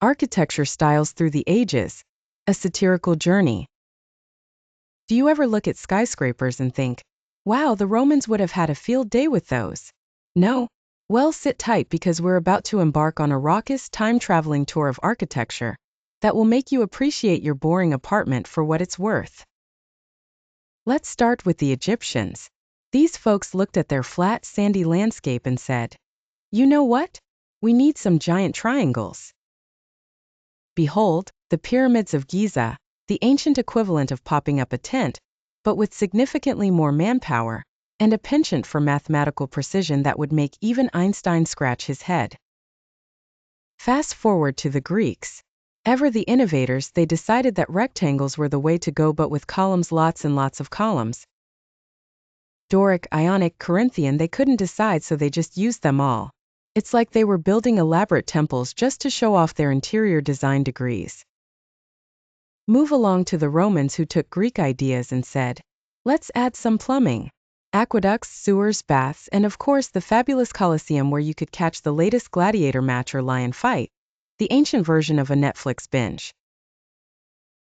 Architecture styles through the ages, a satirical journey. Do you ever look at skyscrapers and think, wow, the Romans would have had a field day with those? No? Well, sit tight because we're about to embark on a raucous, time-traveling tour of architecture that will make you appreciate your boring apartment for what it's worth. Let's start with the Egyptians. These folks looked at their flat, sandy landscape and said, you know what? We need some giant triangles. Behold, the pyramids of Giza, the ancient equivalent of popping up a tent, but with significantly more manpower, and a penchant for mathematical precision that would make even Einstein scratch his head. Fast forward to the Greeks. Ever the innovators, they decided that rectangles were the way to go, but with columns, lots and lots of columns. Doric, Ionic, Corinthian, they couldn't decide, so they just used them all. It's like they were building elaborate temples just to show off their interior design degrees. Move along to the Romans, who took Greek ideas and said, let's add some plumbing. Aqueducts, sewers, baths, and of course the fabulous Colosseum where you could catch the latest gladiator match or lion fight, the ancient version of a Netflix binge.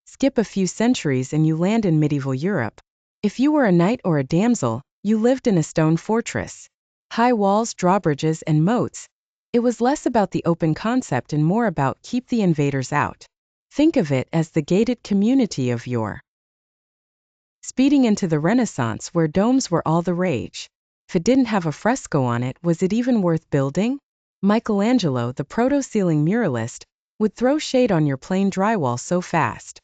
Skip a few centuries and you land in medieval Europe. If you were a knight or a damsel, you lived in a stone fortress. High walls, drawbridges, and moats. It was less about the open concept and more about keep the invaders out. Think of it as the gated community of yore. Speeding into the Renaissance, where domes were all the rage. If it didn't have a fresco on it, was it even worth building? Michelangelo, the proto-ceiling muralist, would throw shade on your plain drywall so fast.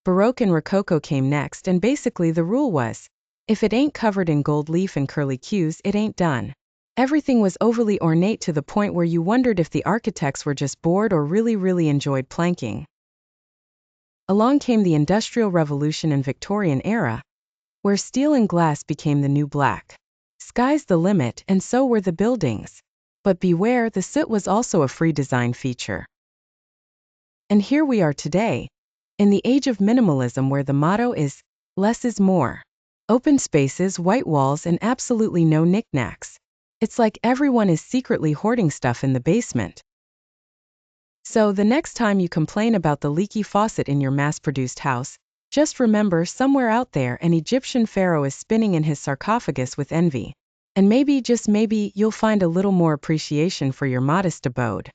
Baroque and Rococo came next, and basically the rule was, if it ain't covered in gold leaf and curly cues, it ain't done. Everything was overly ornate to the point where you wondered if the architects were just bored or really enjoyed planking. Along came the Industrial Revolution and Victorian era, where steel and glass became the new black. Sky's the limit, and so were the buildings. But beware, the soot was also a free design feature. And here we are today, in the age of minimalism, where the motto is, less is more. Open spaces, white walls, and absolutely no knickknacks. It's like everyone is secretly hoarding stuff in the basement. So the next time you complain about the leaky faucet in your mass-produced house, just remember, somewhere out there an Egyptian pharaoh is spinning in his sarcophagus with envy. And maybe, just maybe, you'll find a little more appreciation for your modest abode.